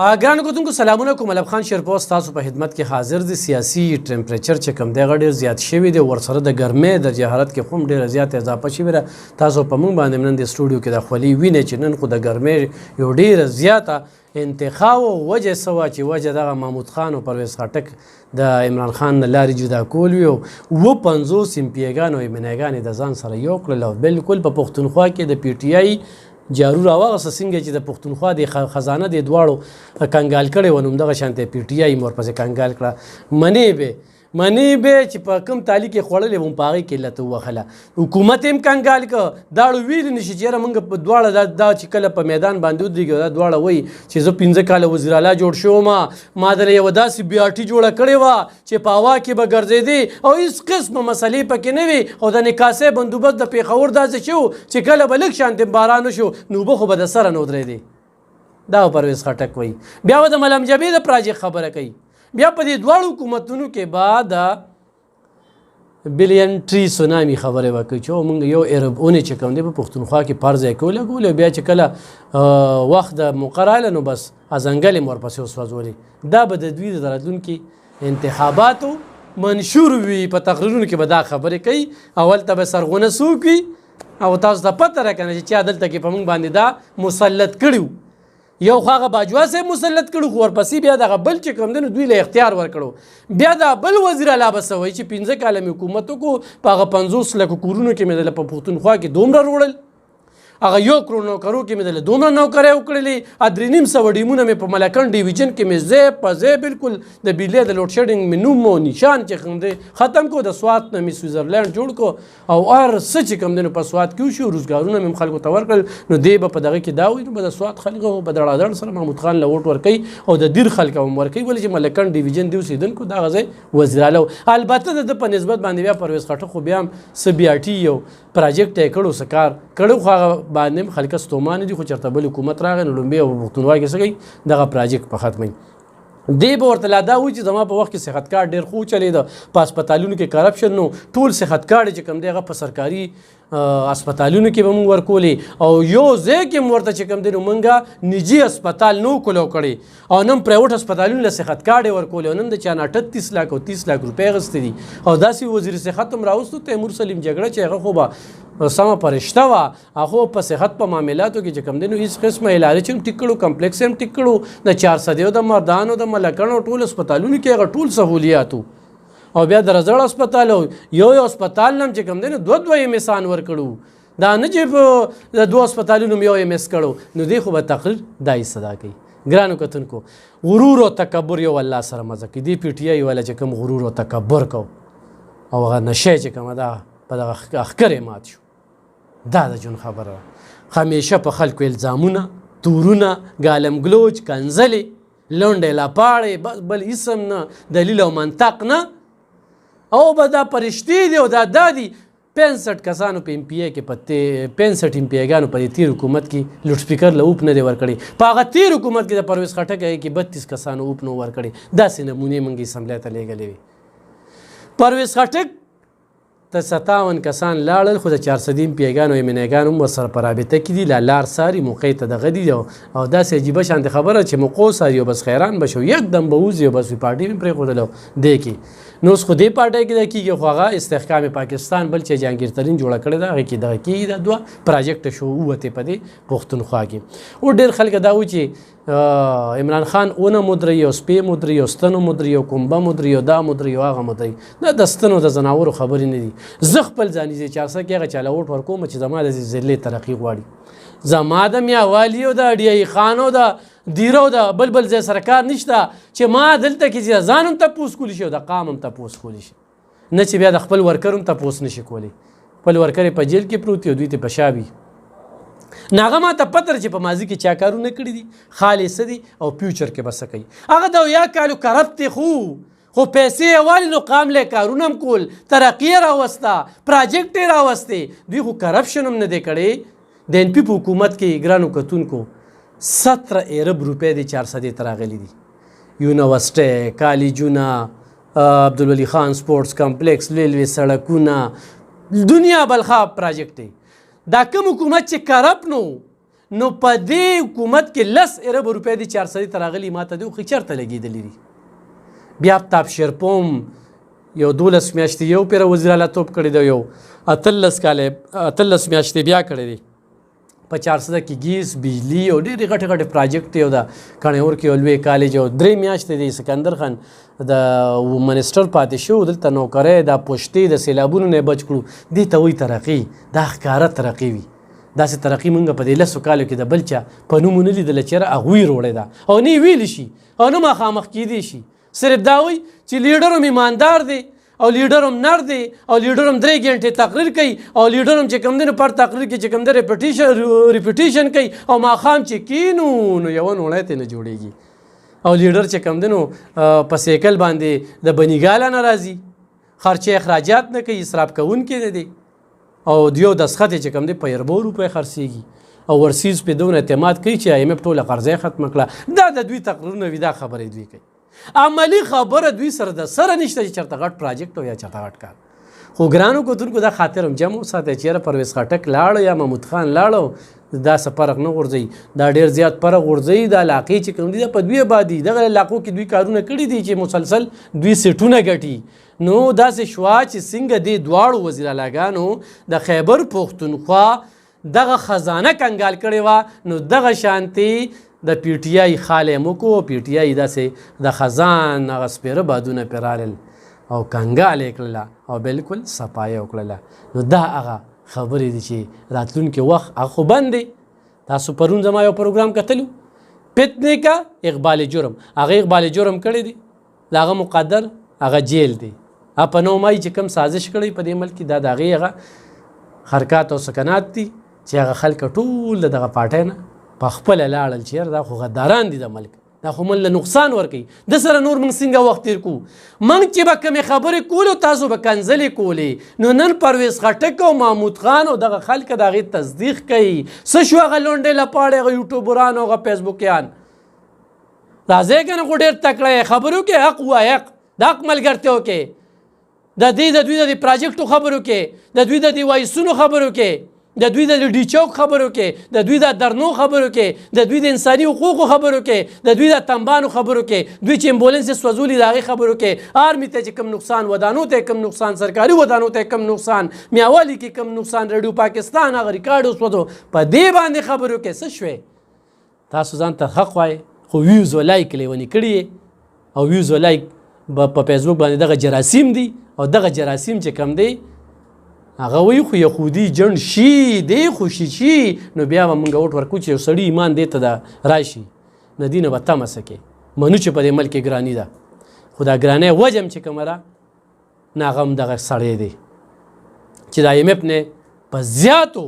ګرانو کتونکو سلامونه کوم. ملب خان شیرپوست تاسو په خدمت کې حاضر دي. سیاسي ټمپریچر چې کوم دی ډېر زیات شوی دی، ورسره د ګرمۍ درجه حرارت کې هم ډېره زیاته اضافه شوې ده. تاسو په موږ باندې نن د سټوډیو کې د خولي وینئ چې نن خو د ګرمۍ یو ډېره زیاته انتخاب او وجه څه وه چې وجه دغه محمود خان او پرویز خټک د عمران خان نه لارې جدا کول وي او 50 امپیګان او امنیګانې د ځان سره یو کړل او بالکل په پښتونخوا کې د پی ټي آی جارو راوغسته څنګه چې د پښتونخوا د خزانه د دواړو کنګال کړی و، نو همدغه شانته پی ټي آی ورپسې کنګال کړه. منې به چې په کوم تالي کې خوړلې وم په هغې کې علت ووهله. حکومت هم کنګال که داړو ویلي نه شي چې یاره موږ په دواړه دا چې کله په میدان باندې ودرېږي دا دواړه وایي چې زه 15 کاله وزیر اعلی جوړ شوم، ما دله یوه داسې بیاټي جوړه کړې وه چې په هوا کې به ګرځېدې او هېڅ قسمه مسلې پکې نه وي او د نکاسۍ بندوبست د پېښور داسې شو چې کله به لږ شانتې باران وشو نو اوبه خو به د سره نه ودرېدې. دا پرویز خټک وایي. بیا به د ملم جبې د پراجیک خبره کوي. بیا په دې دواړو حکومتونو کې بعد بلین ټری سونامي خبرې وکړي چې موږ یو ارب اونې چې کوم دی په پښتونخوا کې پر ځای کې ولګولې، بیا چې کله وخت د مقرره نو بس ازنګل یې ورپسې وسوځولې. دا به د دوی د راتلونکي انتخاباتو منشور وي. په تقریرونو کې به دا خبرې کوي. اول ته به سرغونه څوک وي او تاسو ته پته راکنه چې چا دلته کې په موږ باندې دا مسلط کړي. یو خو هغه باجوا صاحب مسلط کړو، خو ورپسې بیا دغه بل چې کوم دی نو دوی له اختیار ورکړو. بیا دا بل وزیر اعلی به څه وایي چې 15 کاله مې حکومت وکړو، په هغه 50 لکو کورونو کې مې دله په پښتونخوا کې دومره وروړل، هغه 1 کروڑ نوکرو کې مې دله دومره نوکرۍ وکړلې، 3.5 ډیمونه مې په ملکن ډیویژن کې مې ځای په ځای بالکل د بجلۍ د لوډ شیډینګ مې نوم او نشان چې کوم دی ختم کو، د سوات نه مې سویزرلینډ جوړ کو او هر څه چې کوم دی نو په سوات کې وشو. روزګارونه مې خلکو ته ورکړل. نو دی به په دغه کې دا وایي نو به د سوات خلکو په دړادړ سره محمود خان له ووټ ورکوي او د دیر خلک هم ورکوي، ولې چې ملکن ډیویژن دی اوسېدونکو دغه ځای وزیر اعلی. البته د ده په نسبت باندې بیا پرویز خټک خو بیا هم څه بیاټي یو پراجیکټ یې کړو، څه کار کړو، خو هغه باندې هم خلک ستومانه دي. خو چېرته بل حکومت راغی نو لومبۍ او پښتونخوا کې څه کوي دغه پراجیکټ په ختموي. دی به ورته لا دا وایي چې زما په وخت کې صحت کارت ډېر ښه چلېده، په هسپتالونو کې کرپشن نو ټول صحت کارت چې کوم دی هغه په سرکاري هسپتالونو کې به مونږ ورکولې او یو ځای کې م ورته چې کوم دی نو مونږه نجي هسپتال نو کولو کړی او نن پرایوټ هسپتالونو له صحت کارت یې ورکولې او نن د چا نه 38 لاک او 30 لاک روپۍ اخیستې دي. او داسې وزیر صحت هم راوستو تیمور سلیم جګړه چې هغه خو به سمه فرشته وه، هغه په صحت په معاملاتو کې چې کوم دی نو هېڅ قسمه علاج هم ټیک کړو، کمپلیکس هم ټیک کړو، د 400 د مردانو د ملکڼو ټول هسپتالونو کې هغه ټول سهولیاتو. او بیا د رزړ هسپتال او یو هسپتال هم چې کوم دی نو دوه یې مثان ورکړو، دا نه چې د 2 هسپتالونو یو یې مس کړو. نو دی خو به تقریر دا یې صدا کوي. ګرانو کتونکو غرور او تکبر یو الله سره مزه کوي. دی پی ټي آی والا چې کوم غرور او تکبر کو او هغه نشه چې کومه دا په دغه اخکرې مات شو، دا د جون خبره. همیشه په خلکو الزامونه، تورونه، ګالمګلوچ، کنځلې، لنډې لاپاړې، بس بل اسم نه، دلیل او منطق نه. او به دا پرشتې دي او دا دادي 65 کسانو په ام پی ای کې په 65 ام پی ایګانو په دې تیر حکومت کې لوډ سپیکر له اوپ نه دی ورکړی. په هغه تیر حکومت کې د پرویز خټک کې 32 کسانو اوپ نه ورکړی. داسې نمونې موږ اسمبلۍ ته لیږلې وي. پرویز خټک ته 57 کسان لاړل، خو د 400 ام پی ایګانو ایمنیګان هم ورسره په رابطه کې دي، لا لار ساري موقع ته دغه دي او داسې عجیبه شانتې خبره چې موقع ساري او بس خیران به شو، یکدم به وځي او بس پارټي مې پرېښودله دی کې. نو اوس خو دې پارټۍ کې دا کېږي، خو هغه استحکام پاکستان بل چې جهانګیر ترین جوړه کړې ده هغې کې دغه کېږي. دا 2 پراجیکټ شو ووتې په دې پښتونخوا کې. او ډېر خلک دا وایي چې عمران خان اونه مدري او سپې مدري او ستنو مدري او کومبه مدري او دا مدري او هغه مدري. دا د ستنو د ځناورو خبرې نه دي. زه خپل ځاني چې چارسه کې هغه چاله ووټ ورکوم چې زما د ضلعې ترقي غواړي، زما د میاوالي او د ډیایي خان او د دیره او د بل ځای سره کار نشته چې ما دلته کې چې ځان هم تپوس کولی شي او د قام هم تپوس کولی شي، نه چې بیا د خپل ورکر هم تپوس نشي کولی. خپل ورکر یې په جیل کې پروت او دوی ته په شا وي. نو هغه ما ته پته چې په ماضي کې چا کارونه کړي دي، خالص دي او فیوچر کې به څه کوي. هغه د 1 کالو کرپټ دی خو پیسې یې والي نو قام له کارونه هم کول، ترقي یې راوسته، پراجیکټ یې راوستې. دوی خو کرپشن هم نه دی کړی. د ان پی په حکومت کې ګرانو کتونکو 17 ارب روپۍ د 400 ته راغلي دي. یونیورسټۍ، کالجونه، عبدالولي خان سپورټس کمپلیکس، لوی سړکونه، دنیا بلخاب پراجیکټ دی. دا کوم حکومت چې کرپ نو نو په دې حکومت کې 10 ارب روپۍ دي 400 ته راغلي ماته دي خو چېرته لګېدلي دي بیا تابشیر پوم یو 12 میاشتې یو پېره وزیر اعلی توپ کړی دی یو 18 میاشتې بیا کړی دی په 400 کې ګیس بجلی او ډېرې غټې غټې پراجیکټ یو د کڼیور کې یو لوی کالج او 3 میاشتې دی سکندر خان د منسټر پاتې شو دلته نوکری دا پوشتې د سیلابونو نه بچ کړو دې ته وایي ترقي دا ښکاره ترقي وي داسې ترقي موږ په دې 10 کالو کې د بل چا په نوم ونه لیدله چېرې هغوی روړی ده او نه یې ویلی شي او نه مخامخ کیدی شي صرف دا وایي چې لیډر هم ایماندار دی او لیډر هم نر دی او لیډر هم 3 غنټې تقریر کوي او لیډر هم چې کوم دی نو پر تقریر کې چې کوم دی ریپیټیشن کوي او ماښام چې کینو نو یوه نوړی ته نه جوړېږي او لیډر چې کوم دی نو په سیکل باندې د بنیګاله نه راځي خرچې اخراجات نه کوي اسراف کوونکی نه دی او دیو دسخط چې کوم دی په 2 روپۍ خرڅېږي او ورسیز په دونه اعتماد کوي چې IMF ټوله قرضه ختمه کړه دا د دوی تقریرونه وي دا خبرې دوی کوي عملی خبره دوی سره د سره نشته چې چېرته غټ پراجیکټ او یا چېرته غټ کار خو ګرانو کتونکو دا خاطر هم جمع وساتئ چېرې پرویز خټک لاړو یا محمود خان لاړو دا څه فرق نه غورځوي دا ډېر زیات فرق غورځوي دا علاقې چې کوم دي دا په دوی آبادي دغه علاقو کې دوی کارونه کړي دي چې مسلسل دوی سیټونه ګټي نو داسې شوا چې څنګه دې دواړو وزیر اعلیګانو د خیبر پښتونخوا دغه خزانه کنګال کړې وه نو دغه شانتي د پی ټي آی خاله موکو پی ټي آی داسې د خزان هغه سپېره بادونه پرې رالل او کنګال یې کړله او بالکل صفایه وکړله نو دا هغه خبرې دي چې راتلونکي وخت هغه خو بند دی تاسو پرون زما یو پروګرام کتلو فتنې کا اقبال جرم هغه اقبال جرم کړی دی د هغه مقدر هغه جیل دی په 9 مای چې کوم سازش کړی په دې ملک کې دا د هغې هغه حرکات او سکنات دي چې هغه خلک ټول د دغه پارټۍ نه په خپله لاړل چېر دا خو غداران دي د ملک دا خو مل له نقصان ورکوي د سره نور موږ څنګه وخت تېر کړو موږ چې به کومې خبرې کولو تاسو به کنځلې کولې نو نن پرویز خټک او محمود خان او دغه خلک د هغې تصدیق کوي څه شو هغه لونډې لپاړې هغه یوټیوبران او هغه فیسبوکیان راځئ که نه خو ډېر تکړه خبرو کې حق ووایه حق د حق ملګرتیا وکړې د دوی د پراجیکټو خبرو کې د دوی د وایسونو خبرو کې د دوی د ډي چوک خبرو کې د دوی د درنو خبرو کې د دوی د انساني حقوقو خبرو کې د دوی د تنبانو خبرو کې دوی چې امبولنس سوځولي د هغې خبرو کې آرمي ته چې کم نقصان ودانو ته کم نقصان سرکاري ودانو ته کم نقصان میاوالي کې کم نقصان ریډیو پاکستان هغه ریکارډ وسوځو په دې باندې خبرو کې څه شوې تاسو ځان ته حق وایئ خو ویوز و لایک لیونې کړي او ویوز و لایک په فیسبوک باندې دغه جراثیم دي او دغه جراثیم چې کم دی هغه وایي خو یهودي جنډ شي دی خوشي شي نو بیا به موږ وټ ورکو چې یو سړي ایمان دی ته د راشي نه دي نه به تمه څه کې منو چې په دې ملک کې ګراني ده خو دا ګرانۍ وجه هم چې کومه ده نه هغه هم دغه سړی دی چې د IMF نه په زیاتو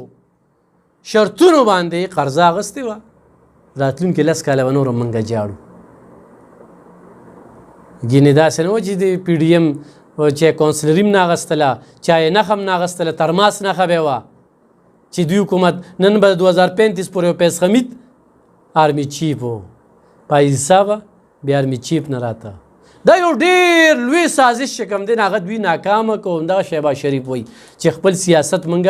شرطونو باندې قرضه اخیستې وه راتلونکي 10 کاله به نور هم موږ جاړو ګینې داسې نه و چې د پی ډي ایم چې کونسلري هم نه اخیستله چای نښه هم نه اخیستله ترماس نښه به یې وه چې دوی حکومت نن به 2035 پورې یو پیس خمید آرمي چیف و پایزیسا به بیا آرمي چیف نه راته دا یو ډېر لوی سازش چې کوم دی هغه دوی ناکامه کو همدغه شهباز شریف وایي چې خپل سیاست موږ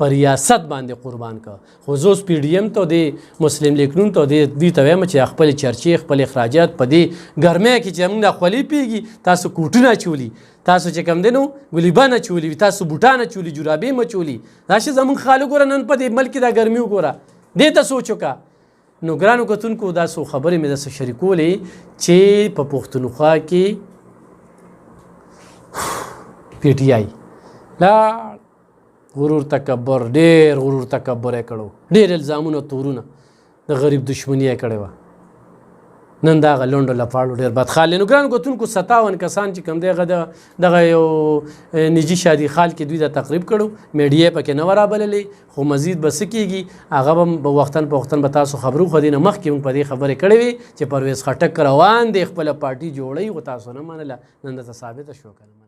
په ریاست باندې قربان که خو زه اوس پی ډي ایم ته د مسلم لیګ نون ته دوی ته وایم چې خپلې چرچې خپل اخراجات په دې ګرمۍ کې چې موږ خولې پیږي تاسو کوټونه اچولي تاسو چې کوم دی نو ګلیبان اچولي تاسو بوټان اچولي جرابې مچولي راشي زموږ خالق ګوره نن په دې ملک دا ګرمي وګوره دې ته سوچ وکړه نو ګرانو کتونکو دا څو خبرې مې داسې شریکولې چې په پښتونخوا کې پی ټي آی لاړ غرور تکبر ډېر غرور تکبر یې کړو ډېر الزامونه تورونه د غریب دشمني یې کړې وه نن د هغه لنډو لپاړو ډېر بدخال دی نو ګرانو کتونکو 57 کسان چې کوم دی هغه دغه یو نجي شادي خال کې دوی د تقریب کړو میډیا پکې نه وه رابللې خو مزید به څه کېږي هغه به وختن په وختن به تاسو خبرو خو دې نه مخکې موږ په دې خبرې کړې وې چې پرویز خټک روان دی خپله پارټي جوړوي خو تاسو نه منله نن درته ثابته شو که نه